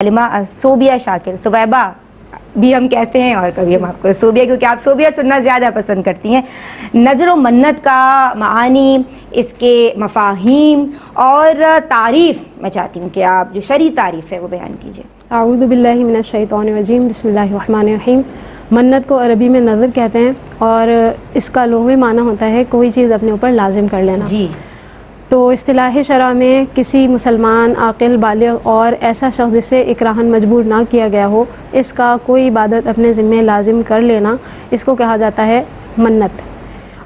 عالمہ صوبیہ شاکر، صویبہ بھی ہم کہتے ہیں اور کبھی ہم آپ کو صوبیہ، کیونکہ آپ صوبیہ سننا زیادہ پسند کرتی ہیں. نظر و منت کا معانی، اس کے مفاہیم اور تعریف میں چاہتی ہوں کہ آپ جو شرعی تعریف ہے وہ بیان کیجیے. اعوذ باللہ من الشیطان الرجیم، بسم اللہ الرحمن الرحیم. منت کو عربی میں نظر کہتے ہیں اور اس کا لغوی معنی ہوتا ہے کوئی چیز اپنے اوپر لازم کر لینا. جی. تو اصطلاح شرع میں کسی مسلمان عاقل بالغ اور ایسا شخص جسے اکراہن مجبور نہ کیا گیا ہو، اس کا کوئی عبادت اپنے ذمہ لازم کر لینا، اس کو کہا جاتا ہے منت.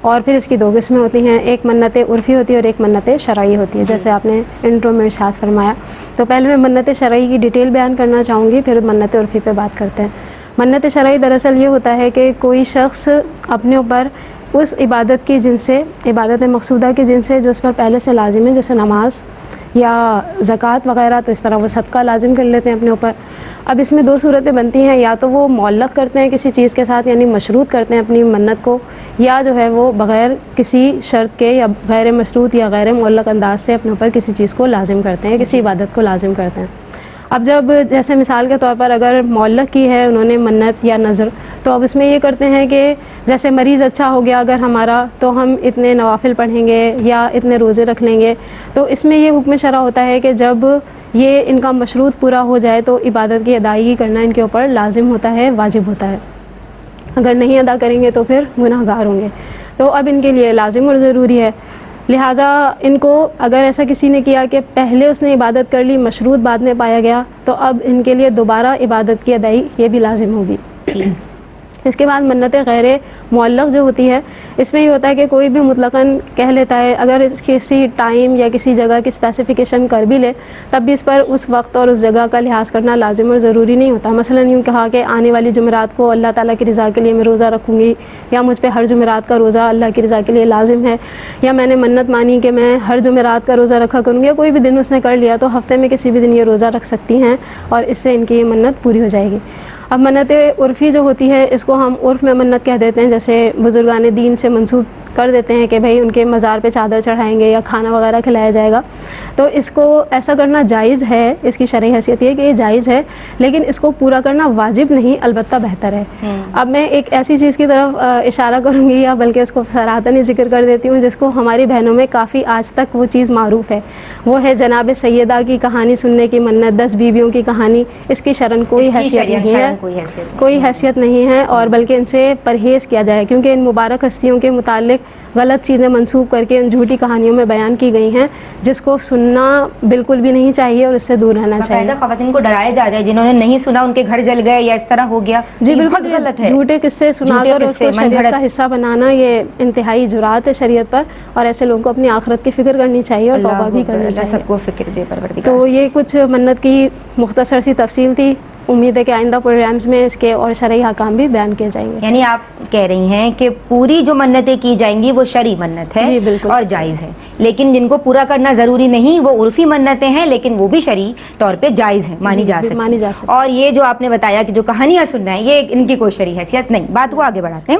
اور پھر اس کی دو قسمیں ہوتی ہیں، ایک منت عرفی ہوتی ہے اور ایک منت شرعی ہوتی ہے، جیسے آپ نے انٹرو میں ارشاد فرمایا. تو پہلے میں منت شرعی کی ڈیٹیل بیان کرنا چاہوں گی، پھر منت عرفی پہ بات کرتے ہیں. منت شرعی دراصل یہ ہوتا ہے کہ کوئی شخص اپنے اوپر اس عبادت کی جن سے، عبادت مقصودہ کی جن سے جو اس پر پہلے سے لازم ہے، جیسے نماز یا زکوٰۃ وغیرہ، تو اس طرح وہ صدقہ لازم کر لیتے ہیں اپنے اوپر. اب اس میں دو صورتیں بنتی ہیں، یا تو وہ معلق کرتے ہیں کسی چیز کے ساتھ، یعنی مشروط کرتے ہیں اپنی منت کو، یا جو ہے وہ بغیر کسی شرط کے یا غیر مشروط یا غیر معلق انداز سے اپنے اوپر کسی چیز کو لازم کرتے ہیں، کسی عبادت کو لازم کرتے ہیں. اب جب جیسے مثال کے طور پر اگر معلق کی ہے انہوں نے منت یا نذر، تو اب اس میں یہ کرتے ہیں کہ جیسے مریض اچھا ہو گیا اگر ہمارا، تو ہم اتنے نوافل پڑھیں گے یا اتنے روزے رکھ لیں گے. تو اس میں یہ حکم شرع ہوتا ہے کہ جب یہ ان کا مشروط پورا ہو جائے تو عبادت کی ادائیگی کرنا ان کے اوپر لازم ہوتا ہے، واجب ہوتا ہے. اگر نہیں ادا کریں گے تو پھر گناہ گار ہوں گے. تو اب ان کے لیے لازم اور ضروری ہے. لہٰذا ان کو اگر ایسا کسی نے کیا کہ پہلے اس نے عبادت کر لی، مشروط بعد میں پایا گیا، تو اب ان کے لیے دوبارہ عبادت کی ادائی یہ بھی لازم ہوگی. اس کے بعد منت غیر معلق جو ہوتی ہے، اس میں یہ ہوتا ہے کہ کوئی بھی مطلقاً کہہ لیتا ہے، اگر اس کسی ٹائم یا کسی جگہ کی اسپیسیفیکیشن کر بھی لے تب بھی اس پر اس وقت اور اس جگہ کا لحاظ کرنا لازم اور ضروری نہیں ہوتا. مثلا یوں کہا کہ آنے والی جمعرات کو اللہ تعالیٰ کی رضا کے لیے میں روزہ رکھوں گی، یا مجھ پہ ہر جمعرات کا روزہ اللہ کی رضا کے لیے لازم ہے، یا میں نے منت مانی کہ میں ہر جمعرات کا روزہ رکھا کروں گی، یا کوئی بھی دن اس نے کر لیا تو ہفتے میں کسی بھی دن یہ روزہ رکھ سکتی ہیں اور اس سے ان کی یہ منت پوری ہو جائے گی. اب منت عرفی جو ہوتی ہے، اس کو ہم عرف میں منت کہہ دیتے ہیں، جیسے بزرگان دین سے منسوب کر دیتے ہیں کہ بھائی ان کے مزار پہ چادر چڑھائیں گے یا کھانا وغیرہ کھلایا جائے گا. تو اس کو ایسا کرنا جائز ہے، اس کی شرعی حیثیت یہ ہے کہ یہ جائز ہے، لیکن اس کو پورا کرنا واجب نہیں، البتہ بہتر ہے. اب میں ایک ایسی چیز کی طرف اشارہ کروں گی، یا بلکہ اس کو صراحتاً ذکر کر دیتی ہوں، جس کو ہماری بہنوں میں کافی آج تک وہ چیز معروف ہے. وہ ہے جناب سیدہ کی کہانی سننے کی منت، 10 بیویوں کی کہانی. اس کی شرعاً کوئی حیثیت نہیں ہے، کوئی حیثیت نہیں ہے، اور بلکہ ان سے پرہیز کیا جائے، کیونکہ ان مبارک ہستیوں کے متعلق غلط چیزیں منسوب کر کے ان جھوٹی کہانیوں میں بیان کی گئی ہیں، جس کو سننا بالکل بھی نہیں چاہیے اور اس سے دور رہنا چاہیے. خواتین کو ڈرایا جا رہا ہے، جنہوں نے نہیں سنا ان کے گھر جل گئے یا اس طرح ہو گیا. جی بالکل غلط ہے. جھوٹے قصے سنا کر اس کو شریعت کا حصہ بنانا یہ انتہائی جرات ہے شریعت پر، اور ایسے لوگوں کو اپنی آخرت کی فکر کرنی چاہیے اور توبہ بھی کرنی چاہیے. سب کو فکر دے پروردگار. تو یہ کچھ منت کی مختصر سی تفصیل تھی. امید ہے کہ آئندہ پروگرامز میں اس کے اور شرعی حکام بھی بیان کیے جائیں گے. یعنی آپ کہہ رہی ہیں کہ پوری جو منتیں کی جائیں گی وہ شرعی منت ہے. جی بالکل، اور جائز ہے، لیکن جن کو پورا کرنا ضروری نہیں وہ عرفی منتیں ہیں، لیکن وہ بھی شرعی طور پہ جائز ہیں، مانی جا سکتی. اور یہ جو آپ نے بتایا کہ جو کہانیاں سننا ہے، یہ ان کی کوئی شرعی حیثیت نہیں. بات کو آگے بڑھاتے ہیں.